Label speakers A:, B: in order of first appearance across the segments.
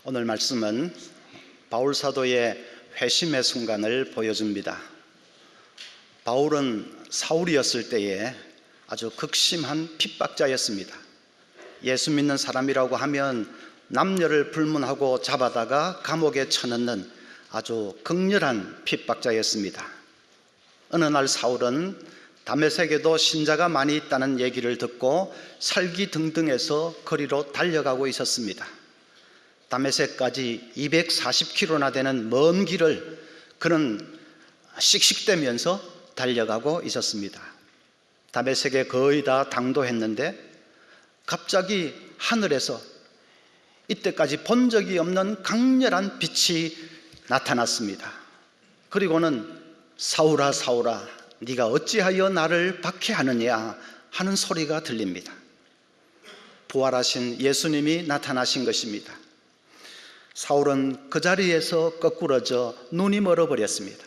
A: 오늘 말씀은 바울 사도의 회심의 순간을 보여줍니다. 바울은 사울이었을 때에 아주 극심한 핍박자였습니다. 예수 믿는 사람이라고 하면 남녀를 불문하고 잡아다가 감옥에 쳐넣는 아주 극렬한 핍박자였습니다. 어느 날 사울은 다메섹에도 신자가 많이 있다는 얘기를 듣고 살기등등해서 거리로 달려가고 있었습니다. 다메섹까지 240km나 되는 먼 길을 그는 씩씩대면서 달려가고 있었습니다. 다메섹에 거의 다 당도했는데 갑자기 하늘에서 이때까지 본 적이 없는 강렬한 빛이 나타났습니다. 그리고는 사울아 사울아 네가 어찌하여 나를 박해하느냐 하는 소리가 들립니다. 부활하신 예수님이 나타나신 것입니다. 사울은 그 자리에서 거꾸러져 눈이 멀어버렸습니다.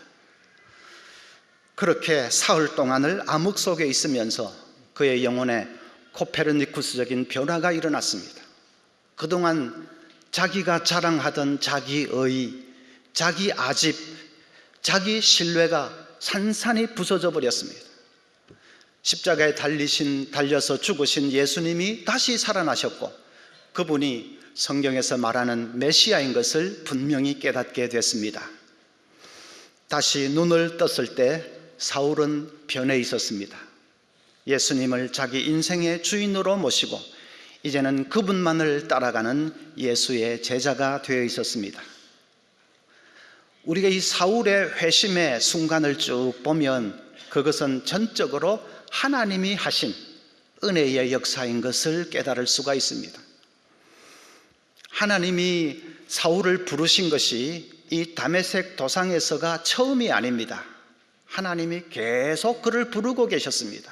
A: 그렇게 사흘 동안을 암흑 속에 있으면서 그의 영혼에 코페르니쿠스적인 변화가 일어났습니다. 그동안 자기가 자랑하던 자기의, 자기 아집, 자기 신뢰가 산산이 부서져 버렸습니다. 십자가에 달려서 죽으신 예수님이 다시 살아나셨고 그분이 성경에서 말하는 메시아인 것을 분명히 깨닫게 됐습니다. 다시 눈을 떴을 때 사울은 변해 있었습니다. 예수님을 자기 인생의 주인으로 모시고 이제는 그분만을 따라가는 예수의 제자가 되어 있었습니다. 우리가 이 사울의 회심의 순간을 쭉 보면 그것은 전적으로 하나님이 하신 은혜의 역사인 것을 깨달을 수가 있습니다. 하나님이 사울을 부르신 것이 이 다메섹 도상에서가 처음이 아닙니다. 하나님이 계속 그를 부르고 계셨습니다.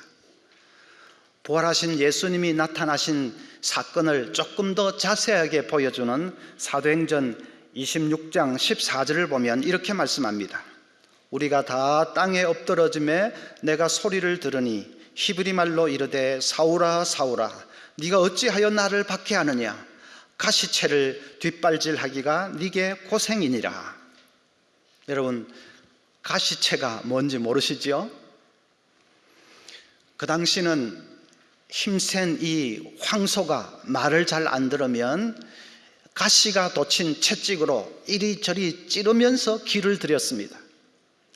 A: 부활하신 예수님이 나타나신 사건을 조금 더 자세하게 보여주는 사도행전 26장 14절을 보면 이렇게 말씀합니다. 우리가 다 땅에 엎드러짐에 내가 소리를 들으니 히브리 말로 이르되 사울아 사울아 네가 어찌하여 나를 박해하느냐 가시채를 뒷발질하기가 네게 고생이니라. 여러분 가시채가 뭔지 모르시죠? 그 당시는 힘센 이 황소가 말을 잘 안 들으면 가시가 돋친 채찍으로 이리저리 찌르면서 기를 들였습니다.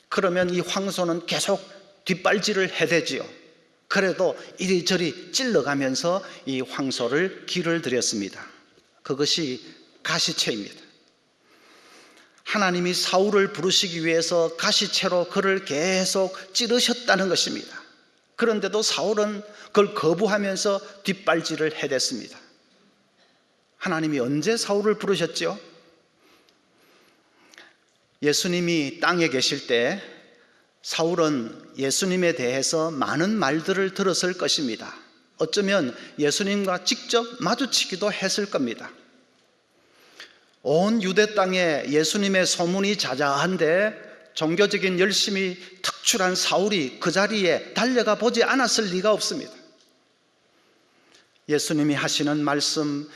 A: 그러면 이 황소는 계속 뒷발질을 해대지요. 그래도 이리저리 찔러가면서 이 황소를 기를 들였습니다. 그것이 가시채입니다. 하나님이 사울을 부르시기 위해서 가시채로 그를 계속 찌르셨다는 것입니다. 그런데도 사울은 그걸 거부하면서 뒷발질을 해댔습니다. 하나님이 언제 사울을 부르셨죠? 예수님이 땅에 계실 때 사울은 예수님에 대해서 많은 말들을 들었을 것입니다. 어쩌면 예수님과 직접 마주치기도 했을 겁니다. 온 유대 땅에 예수님의 소문이 자자한데 종교적인 열심이 특출한 사울이 그 자리에 달려가 보지 않았을 리가 없습니다. 예수님이 하시는 말씀,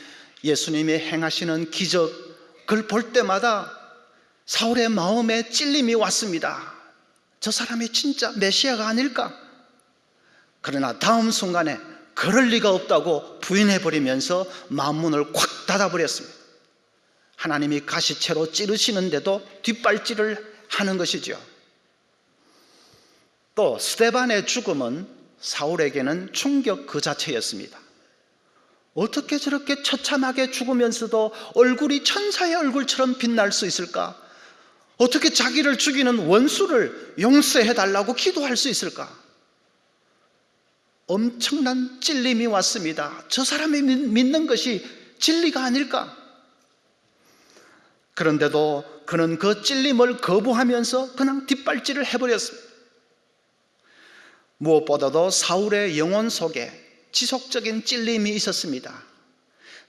A: 예수님이 행하시는 기적, 그걸 볼 때마다 사울의 마음에 찔림이 왔습니다. 저 사람이 진짜 메시아가 아닐까? 그러나 다음 순간에 그럴 리가 없다고 부인해버리면서 마음문을 콱 닫아버렸습니다. 하나님이 가시채로 찌르시는데도 뒷발질을 하는 것이죠. 또 스데반의 죽음은 사울에게는 충격 그 자체였습니다. 어떻게 저렇게 처참하게 죽으면서도 얼굴이 천사의 얼굴처럼 빛날 수 있을까? 어떻게 자기를 죽이는 원수를 용서해달라고 기도할 수 있을까? 엄청난 찔림이 왔습니다. 저 사람이 믿는 것이 진리가 아닐까? 그런데도 그는 그 찔림을 거부하면서 그냥 뒷발질을 해버렸습니다. 무엇보다도 사울의 영혼 속에 지속적인 찔림이 있었습니다.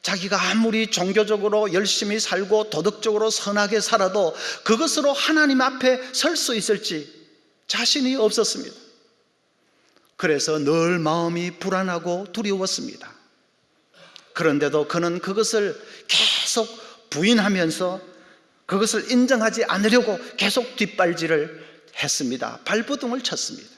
A: 자기가 아무리 종교적으로 열심히 살고 도덕적으로 선하게 살아도 그것으로 하나님 앞에 설 수 있을지 자신이 없었습니다. 그래서 늘 마음이 불안하고 두려웠습니다. 그런데도 그는 그것을 계속 부인하면서 그것을 인정하지 않으려고 계속 뒷발질을 했습니다. 발버둥을 쳤습니다.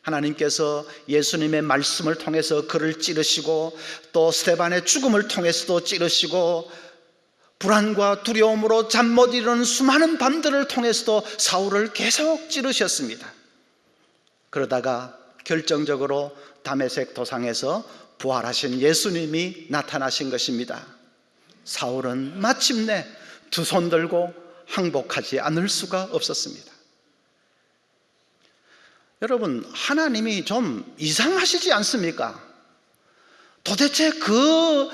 A: 하나님께서 예수님의 말씀을 통해서 그를 찌르시고 또 스데반의 죽음을 통해서도 찌르시고 불안과 두려움으로 잠 못 이루는 수많은 밤들을 통해서도 사울을 계속 찌르셨습니다. 그러다가 결정적으로 다메섹 도상에서 부활하신 예수님이 나타나신 것입니다. 사울은 마침내 두 손 들고 항복하지 않을 수가 없었습니다. 여러분, 하나님이 좀 이상하시지 않습니까? 도대체 그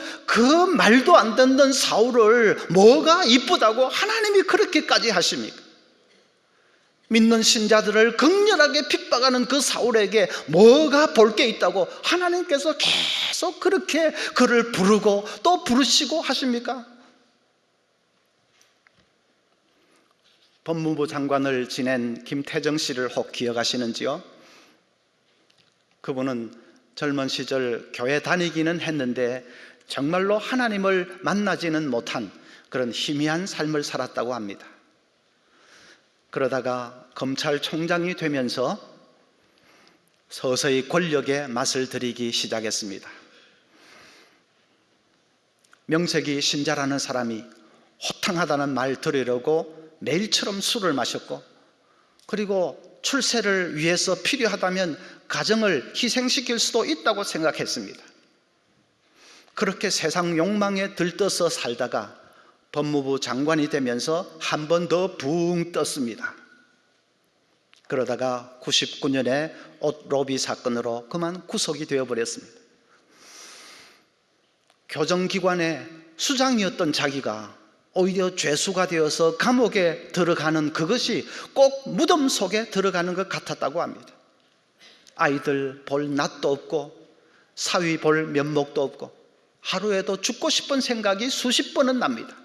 A: 말도 안 듣는 사울을 뭐가 이쁘다고 하나님이 그렇게까지 하십니까? 믿는 신자들을 극렬하게 핍박하는 그 사울에게 뭐가 볼 게 있다고 하나님께서 계속 그렇게 그를 부르고 또 부르시고 하십니까? 법무부 장관을 지낸 김태정 씨를 혹 기억하시는지요? 그분은 젊은 시절 교회 다니기는 했는데 정말로 하나님을 만나지는 못한 그런 희미한 삶을 살았다고 합니다. 그러다가 검찰총장이 되면서 서서히 권력의 맛을 들이기 시작했습니다. 명색이 신자라는 사람이 호탕하다는 말 들으려고 매일처럼 술을 마셨고, 그리고 출세를 위해서 필요하다면 가정을 희생시킬 수도 있다고 생각했습니다. 그렇게 세상 욕망에 들떠서 살다가 법무부 장관이 되면서 한 번 더 붕 떴습니다. 그러다가 99년에 옷로비 사건으로 그만 구속이 되어버렸습니다. 교정기관의 수장이었던 자기가 오히려 죄수가 되어서 감옥에 들어가는 그것이 꼭 무덤 속에 들어가는 것 같았다고 합니다. 아이들 볼 낯도 없고 사위 볼 면목도 없고 하루에도 죽고 싶은 생각이 수십 번은 납니다.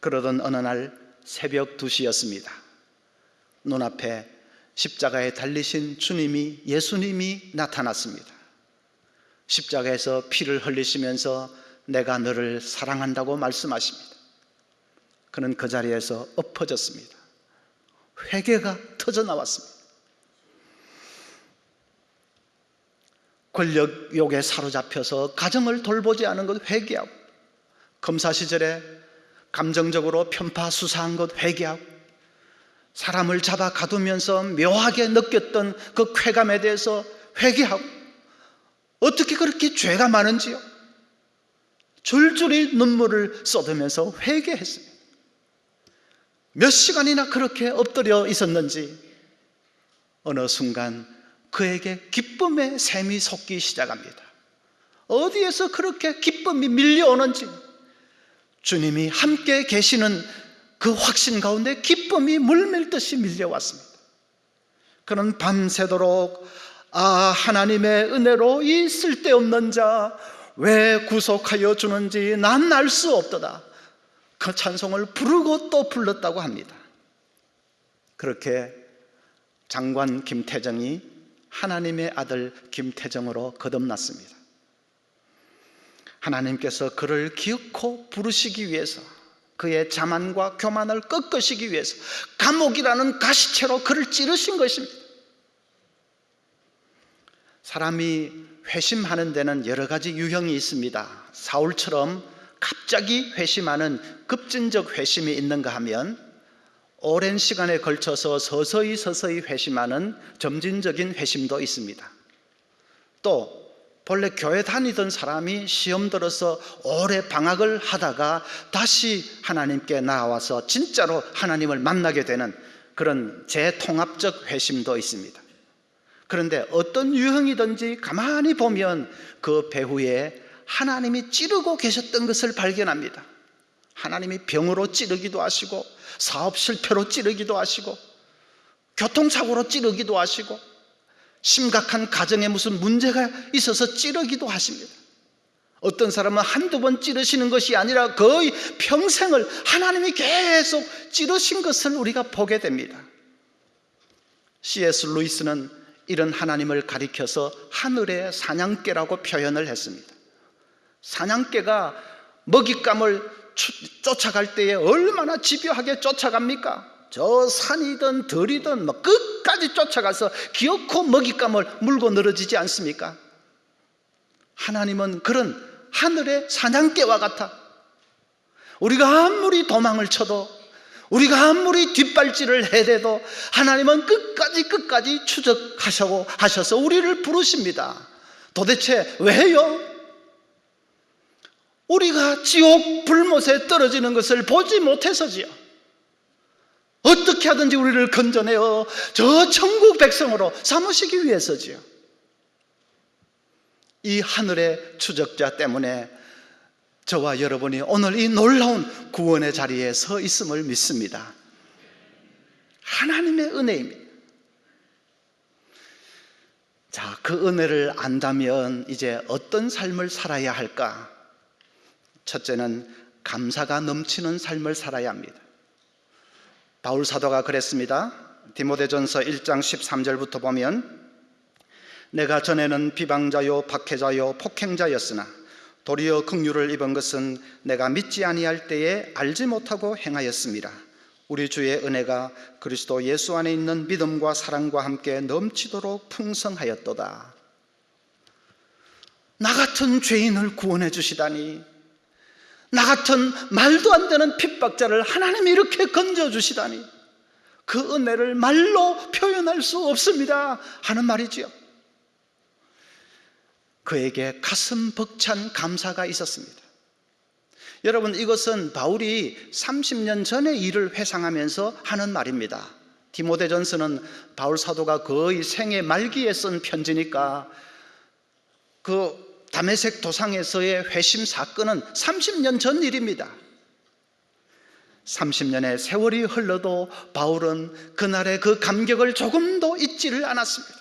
A: 그러던 어느 날 새벽 2시였습니다. 눈앞에 십자가에 달리신 주님이, 예수님이 나타났습니다. 십자가에서 피를 흘리시면서 내가 너를 사랑한다고 말씀하십니다. 그는 그 자리에서 엎어졌습니다. 회개가 터져나왔습니다. 권력욕에 사로잡혀서 가정을 돌보지 않은 것 회개하고, 검사 시절에 감정적으로 편파 수사한 것 회개하고, 사람을 잡아 가두면서 묘하게 느꼈던 그 쾌감에 대해서 회개하고, 어떻게 그렇게 죄가 많은지요? 줄줄이 눈물을 쏟으면서 회개했습니다. 몇 시간이나 그렇게 엎드려 있었는지 어느 순간 그에게 기쁨의 샘이 솟기 시작합니다. 어디에서 그렇게 기쁨이 밀려오는지, 주님이 함께 계시는 그 확신 가운데 기쁨이 물밀듯이 밀려왔습니다. 그는 밤새도록 하나님의 은혜로 이 쓸데없는 자 왜 구속하여 주는지 난 알 수 없도다, 그 찬송을 부르고 또 불렀다고 합니다. 그렇게 장관 김태정이 하나님의 아들 김태정으로 거듭났습니다. 하나님께서 그를 기어코 부르시기 위해서, 그의 자만과 교만을 꺾으시기 위해서 감옥이라는 가시채로 그를 찌르신 것입니다. 사람이 회심하는 데는 여러 가지 유형이 있습니다. 사울처럼 갑자기 회심하는 급진적 회심이 있는가 하면, 오랜 시간에 걸쳐서 서서히 회심하는 점진적인 회심도 있습니다. 또 본래 교회 다니던 사람이 시험 들어서 오래 방학을 하다가 다시 하나님께 나와서 진짜로 하나님을 만나게 되는 그런 재통합적 회심도 있습니다. 그런데 어떤 유형이든지 가만히 보면 그 배후에 하나님이 찌르고 계셨던 것을 발견합니다. 하나님이 병으로 찌르기도 하시고, 사업 실패로 찌르기도 하시고, 교통사고로 찌르기도 하시고, 심각한 가정에 무슨 문제가 있어서 찌르기도 하십니다. 어떤 사람은 한두 번 찌르시는 것이 아니라 거의 평생을 하나님이 계속 찌르신 것을 우리가 보게 됩니다. C.S. 루이스는 이런 하나님을 가리켜서 하늘의 사냥개라고 표현을 했습니다. 사냥개가 먹잇감을 쫓아갈 때에 얼마나 집요하게 쫓아갑니까? 저 산이든 들이든 끝까지 쫓아가서 기어코 먹잇감을 물고 늘어지지 않습니까? 하나님은 그런 하늘의 사냥개와 같아 우리가 아무리 도망을 쳐도, 우리가 아무리 뒷발질을 해대도 하나님은 끝까지 추적하셔서 우리를 부르십니다. 도대체 왜요? 우리가 지옥 불못에 떨어지는 것을 보지 못해서지요. 어떻게 하든지 우리를 건져내어 저 천국 백성으로 삼으시기 위해서지요. 이 하늘의 추적자 때문에 저와 여러분이 오늘 이 놀라운 구원의 자리에 서 있음을 믿습니다. 하나님의 은혜입니다. 자, 그 은혜를 안다면 이제 어떤 삶을 살아야 할까? 첫째는 감사가 넘치는 삶을 살아야 합니다. 바울 사도가 그랬습니다. 디모데전서 1장 13절부터 보면, 내가 전에는 비방자요 박해자요 폭행자였으나 도리어 긍휼을 입은 것은 내가 믿지 아니할 때에 알지 못하고 행하였습니다. 우리 주의 은혜가 그리스도 예수 안에 있는 믿음과 사랑과 함께 넘치도록 풍성하였도다. 나 같은 죄인을 구원해 주시다니, 나 같은 말도 안 되는 핍박자를 하나님이 이렇게 건져주시다니, 그 은혜를 말로 표현할 수 없습니다 하는 말이지요. 그에게 가슴 벅찬 감사가 있었습니다. 여러분, 이것은 바울이 30년 전의 일을 회상하면서 하는 말입니다. 디모데전서는 바울 사도가 거의 생애 말기에 쓴 편지니까 그 다메섹 도상에서의 회심 사건은 30년 전 일입니다. 30년의 세월이 흘러도 바울은 그날의 그 감격을 조금도 잊지를 않았습니다.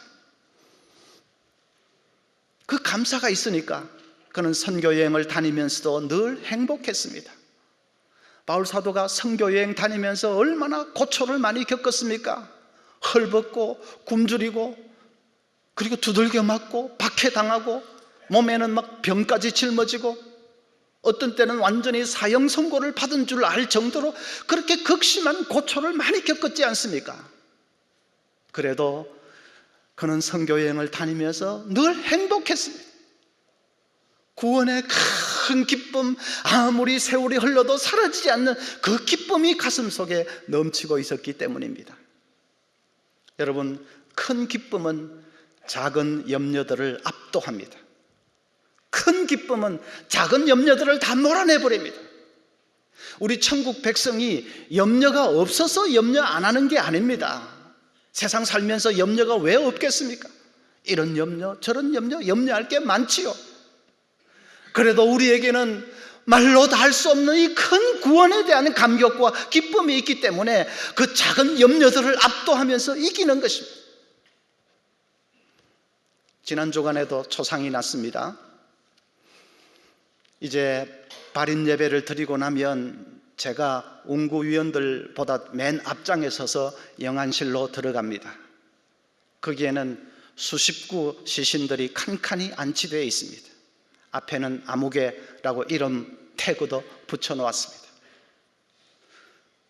A: 그 감사가 있으니까 그는 선교여행을 다니면서도 늘 행복했습니다. 바울 사도가 선교여행 다니면서 얼마나 고초를 많이 겪었습니까? 헐벗고 굶주리고, 그리고 두들겨 맞고 박해당하고, 몸에는 막 병까지 짊어지고, 어떤 때는 완전히 사형 선고를 받은 줄 알 정도로 그렇게 극심한 고초를 많이 겪었지 않습니까? 그래도 그는 선교여행을 다니면서 늘 행복했습니다. 구원의 큰 기쁨, 아무리 세월이 흘러도 사라지지 않는 그 기쁨이 가슴속에 넘치고 있었기 때문입니다. 여러분, 큰 기쁨은 작은 염려들을 압도합니다. 큰 기쁨은 작은 염려들을 다 몰아내버립니다. 우리 천국 백성이 염려가 없어서 염려 안 하는 게 아닙니다. 세상 살면서 염려가 왜 없겠습니까? 이런 염려 저런 염려할 게 많지요. 그래도 우리에게는 말로 다 할 수 없는 이 큰 구원에 대한 감격과 기쁨이 있기 때문에 그 작은 염려들을 압도하면서 이기는 것입니다. 지난 주간에도 초상이 났습니다. 이제 발인 예배를 드리고 나면 제가 운구위원들보다 맨 앞장에 서서 영안실로 들어갑니다. 거기에는 수십 구 시신들이 칸칸이 안치되어 있습니다. 앞에는 아무개라고 이름 태그도 붙여놓았습니다.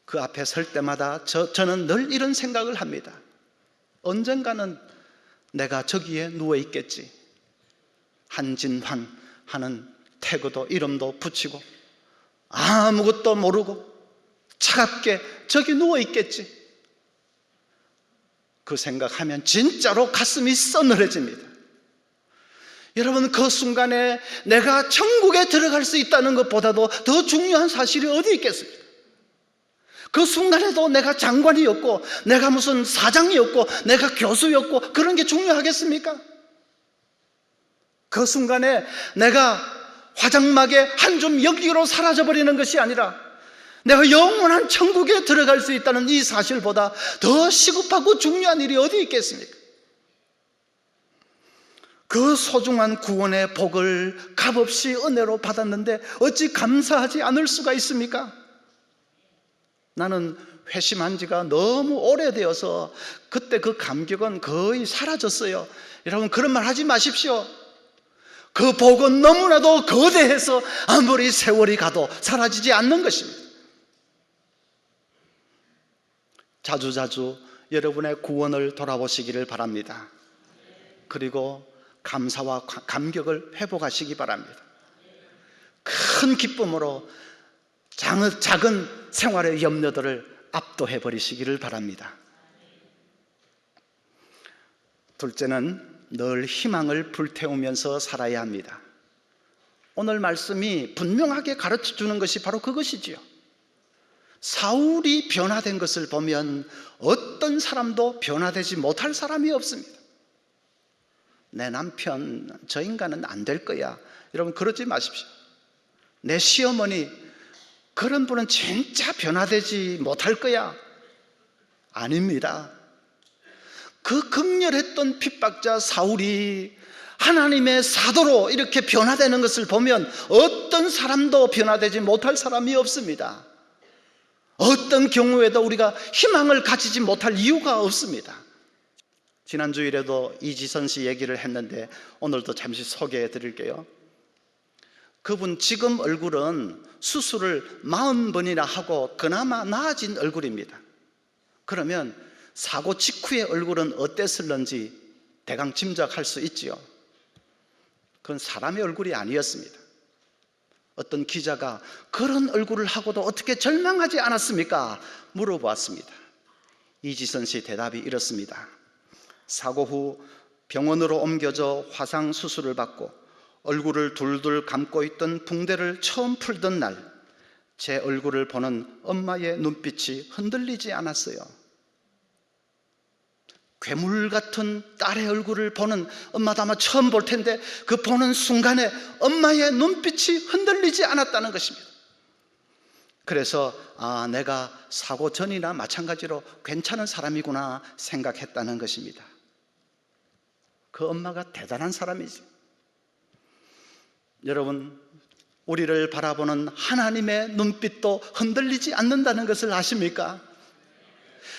A: 그 앞에 설 때마다 저는 늘 이런 생각을 합니다. 언젠가는 내가 저기에 누워있겠지. 한진환 하는 태그도 이름도 붙이고 아무것도 모르고 차갑게 저기 누워있겠지. 그 생각하면 진짜로 가슴이 서늘해집니다. 여러분, 그 순간에 내가 천국에 들어갈 수 있다는 것보다도 더 중요한 사실이 어디 있겠습니까? 그 순간에도 내가 장관이었고, 내가 무슨 사장이었고, 내가 교수였고, 그런 게 중요하겠습니까? 그 순간에 내가 화장막에 한 줌 연기로 사라져버리는 것이 아니라 내가 영원한 천국에 들어갈 수 있다는 이 사실보다 더 시급하고 중요한 일이 어디 있겠습니까? 그 소중한 구원의 복을 값없이 은혜로 받았는데 어찌 감사하지 않을 수가 있습니까? 나는 회심한 지가 너무 오래되어서 그때 그 감격은 거의 사라졌어요. 여러분, 그런 말 하지 마십시오. 그 복은 너무나도 거대해서 아무리 세월이 가도 사라지지 않는 것입니다. 자주자주 여러분의 구원을 돌아보시기를 바랍니다. 그리고 감사와 감격을 회복하시기 바랍니다. 큰 기쁨으로 작은 생활의 염려들을 압도해 버리시기를 바랍니다. 둘째는 늘 희망을 불태우면서 살아야 합니다. 오늘 말씀이 분명하게 가르쳐 주는 것이 바로 그것이지요. 사울이 변화된 것을 보면 어떤 사람도 변화되지 못할 사람이 없습니다. 내 남편, 저 인간은 안 될 거야. 여러분 그러지 마십시오. 내 시어머니, 그런 분은 진짜 변화되지 못할 거야. 아닙니다. 그 극렬했던 핍박자 사울이 하나님의 사도로 이렇게 변화되는 것을 보면 어떤 사람도 변화되지 못할 사람이 없습니다. 어떤 경우에도 우리가 희망을 가지지 못할 이유가 없습니다. 지난 주일에도 이지선 씨 얘기를 했는데 오늘도 잠시 소개해 드릴게요. 그분 지금 얼굴은 수술을 40번이나 하고 그나마 나아진 얼굴입니다. 그러면 사고 직후의 얼굴은 어땠을는지 대강 짐작할 수 있지요. 그건 사람의 얼굴이 아니었습니다. 어떤 기자가 그런 얼굴을 하고도 어떻게 절망하지 않았습니까? 물어보았습니다. 이지선 씨 대답이 이렇습니다. 사고 후 병원으로 옮겨져 화상 수술을 받고 얼굴을 둘둘 감고 있던 붕대를 처음 풀던 날, 제 얼굴을 보는 엄마의 눈빛이 흔들리지 않았어요. 괴물 같은 딸의 얼굴을 보는 엄마도 아마 처음 볼 텐데 그 보는 순간에 엄마의 눈빛이 흔들리지 않았다는 것입니다. 그래서 내가 사고 전이나 마찬가지로 괜찮은 사람이구나 생각했다는 것입니다. 그 엄마가 대단한 사람이죠. 여러분, 우리를 바라보는 하나님의 눈빛도 흔들리지 않는다는 것을 아십니까?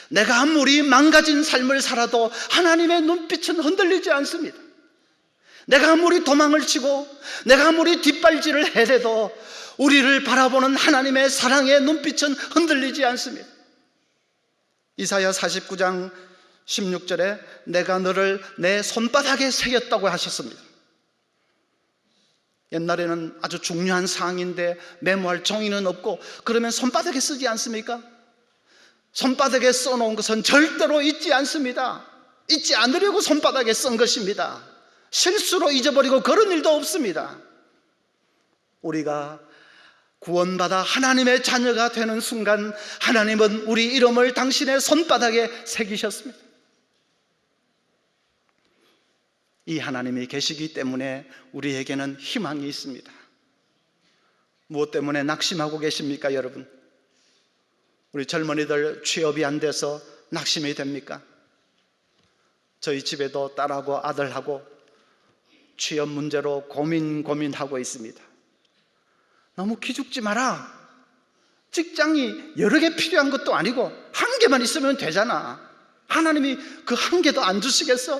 A: 내가 아무리 망가진 삶을 살아도 하나님의 눈빛은 흔들리지 않습니다. 내가 아무리 도망을 치고 내가 아무리 뒷발질을 해대도 우리를 바라보는 하나님의 사랑의 눈빛은 흔들리지 않습니다. 이사야 49장 16절에 내가 너를 내 손바닥에 새겼다고 하셨습니다. 옛날에는 아주 중요한 사항인데 메모할 종이는 없고 그러면 손바닥에 쓰지 않습니까? 손바닥에 써놓은 것은 절대로 잊지 않습니다. 잊지 않으려고 손바닥에 쓴 것입니다. 실수로 잊어버리고 그런 일도 없습니다. 우리가 구원받아 하나님의 자녀가 되는 순간 하나님은 우리 이름을 당신의 손바닥에 새기셨습니다. 이 하나님이 계시기 때문에 우리에게는 희망이 있습니다. 무엇 때문에 낙심하고 계십니까, 여러분? 우리 젊은이들 취업이 안 돼서 낙심이 됩니까? 저희 집에도 딸하고 아들하고 취업 문제로 고민하고 있습니다. 너무 기죽지 마라. 직장이 여러 개 필요한 것도 아니고 한 개만 있으면 되잖아. 하나님이 그 한 개도 안 주시겠어?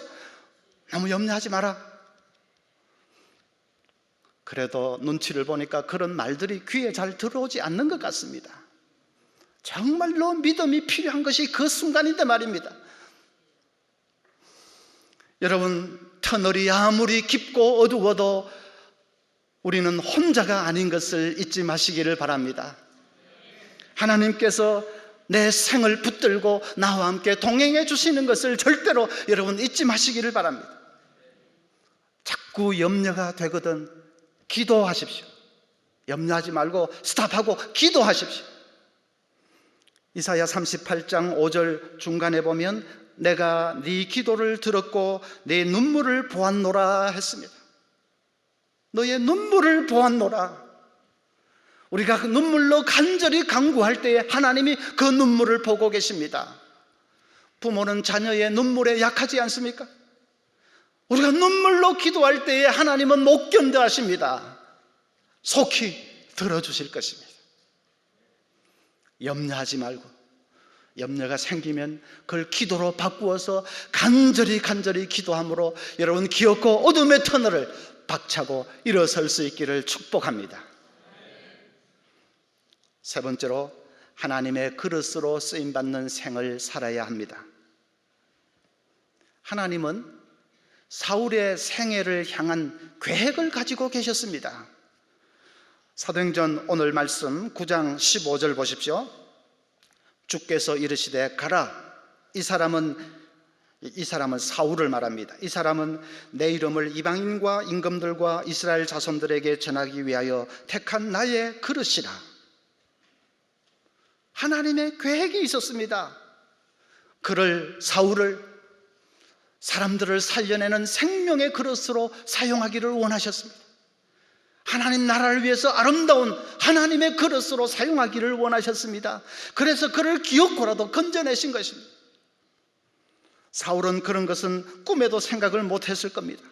A: 너무 염려하지 마라. 그래도 눈치를 보니까 그런 말들이 귀에 잘 들어오지 않는 것 같습니다. 정말로 믿음이 필요한 것이 그 순간인데 말입니다. 여러분, 터널이 아무리 깊고 어두워도 우리는 혼자가 아닌 것을 잊지 마시기를 바랍니다. 하나님께서 내 생을 붙들고 나와 함께 동행해 주시는 것을 절대로 여러분 잊지 마시기를 바랍니다. 자꾸 염려가 되거든 기도하십시오. 염려하지 말고 스탑하고 기도하십시오. 이사야 38장 5절 중간에 보면 내가 네 기도를 들었고 네 눈물을 보았노라 했습니다. 너의 눈물을 보았노라. 우리가 그 눈물로 간절히 간구할 때에 하나님이 그 눈물을 보고 계십니다. 부모는 자녀의 눈물에 약하지 않습니까? 우리가 눈물로 기도할 때에 하나님은 못 견뎌 하십니다. 속히 들어주실 것입니다. 염려하지 말고 염려가 생기면 그걸 기도로 바꾸어서 간절히 기도함으로 여러분 기업고 어둠의 터널을 박차고 일어설 수 있기를 축복합니다. 세 번째로, 하나님의 그릇으로 쓰임받는 생을 살아야 합니다. 하나님은 사울의 생애를 향한 계획을 가지고 계셨습니다. 사도행전 오늘 말씀 9장 15절 보십시오. 주께서 이르시되 가라. 이 사람은 사울을 말합니다. 이 사람은 내 이름을 이방인과 임금들과 이스라엘 자손들에게 전하기 위하여 택한 나의 그릇이라. 하나님의 계획이 있었습니다. 사울을 사람들을 살려내는 생명의 그릇으로 사용하기를 원하셨습니다. 하나님 나라를 위해서 아름다운 하나님의 그릇으로 사용하기를 원하셨습니다. 그래서 그를 기어코라도 건져내신 것입니다. 사울은 그런 것은 꿈에도 생각을 못했을 겁니다.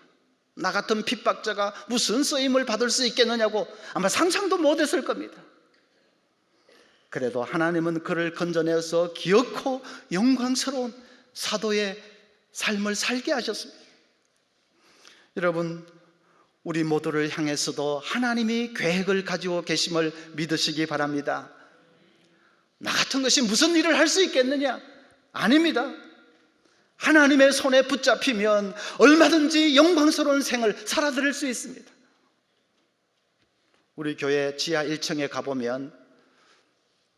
A: 나 같은 핍박자가 무슨 쓰임을 받을 수 있겠느냐고 아마 상상도 못했을 겁니다. 그래도 하나님은 그를 건져내서 기어코 영광스러운 사도의 삶을 살게 하셨습니다. 여러분, 우리 모두를 향해서도 하나님이 계획을 가지고 계심을 믿으시기 바랍니다. 나 같은 것이 무슨 일을 할 수 있겠느냐? 아닙니다. 하나님의 손에 붙잡히면 얼마든지 영광스러운 생을 살아드릴 수 있습니다. 우리 교회 지하 1층에 가보면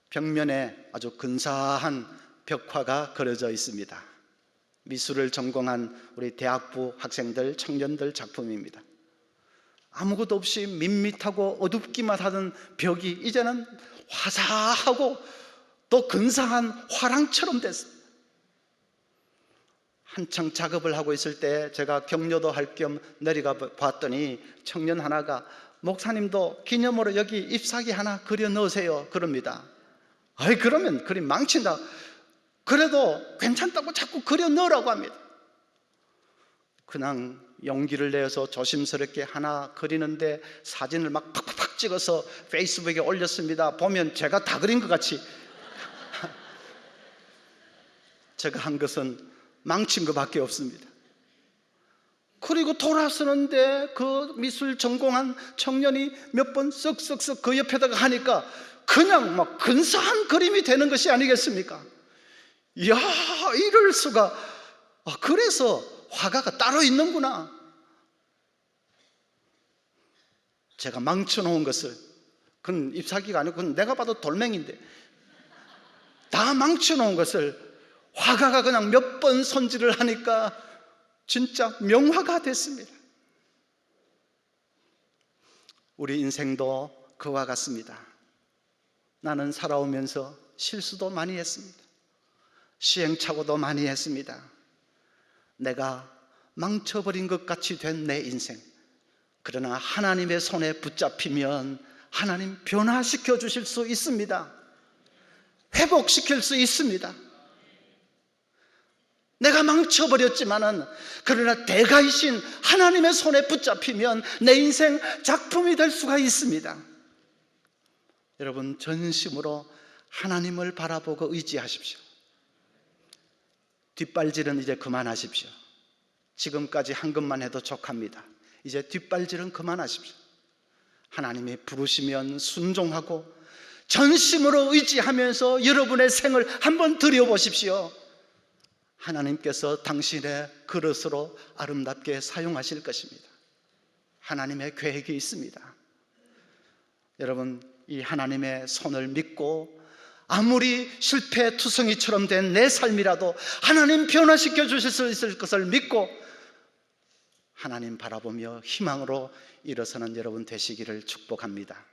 A: 벽면에 아주 근사한 벽화가 그려져 있습니다. 미술을 전공한 우리 대학부 학생들, 청년들 작품입니다. 아무것도 없이 밋밋하고 어둡기만 하던 벽이 이제는 화사하고 또 근사한 화랑처럼 됐습니다. 한창 작업을 하고 있을 때 제가 격려도 할 겸 내려가 봤더니 청년 하나가 목사님도 기념으로 여기 잎사귀 하나 그려 넣으세요 그럽니다. 아이, 그러면 그림 망친다. 그래도 괜찮다고 자꾸 그려 넣으라고 합니다. 그냥 용기를 내어서 조심스럽게 하나 그리는데 사진을 막 팍팍 찍어서 페이스북에 올렸습니다. 보면 제가 다 그린 것 같이 제가 한 것은 망친 것밖에 없습니다. 그리고 돌아서는데 그 미술 전공한 청년이 몇 번 쓱쓱쓱 그 옆에다가 하니까 그냥 막 근사한 그림이 되는 것이 아니겠습니까? 이야, 이럴 수가. 그래서 화가가 따로 있는구나. 제가 망쳐놓은 것을, 그건 잎사귀가 아니고 그건 내가 봐도 돌멩인데 다 망쳐놓은 것을 화가가 그냥 몇 번 손질을 하니까 진짜 명화가 됐습니다. 우리 인생도 그와 같습니다. 나는 살아오면서 실수도 많이 했습니다. 시행착오도 많이 했습니다. 내가 망쳐버린 것 같이 된 내 인생. 그러나 하나님의 손에 붙잡히면 하나님 변화시켜 주실 수 있습니다. 회복시킬 수 있습니다. 내가 망쳐버렸지만은 그러나 대가이신 하나님의 손에 붙잡히면 내 인생 작품이 될 수가 있습니다. 여러분, 전심으로 하나님을 바라보고 의지하십시오. 뒷발질은 이제 그만하십시오. 지금까지 한 것만 해도 족합니다. 이제 뒷발질은 그만하십시오. 하나님이 부르시면 순종하고 전심으로 의지하면서 여러분의 생을 한번 들여보십시오. 하나님께서 당신의 그릇으로 아름답게 사용하실 것입니다. 하나님의 계획이 있습니다. 여러분, 이 하나님의 손을 믿고 아무리 실패투성이처럼 된 내 삶이라도 하나님 변화시켜 주실 수 있을 것을 믿고 하나님 바라보며 희망으로 일어서는 여러분 되시기를 축복합니다.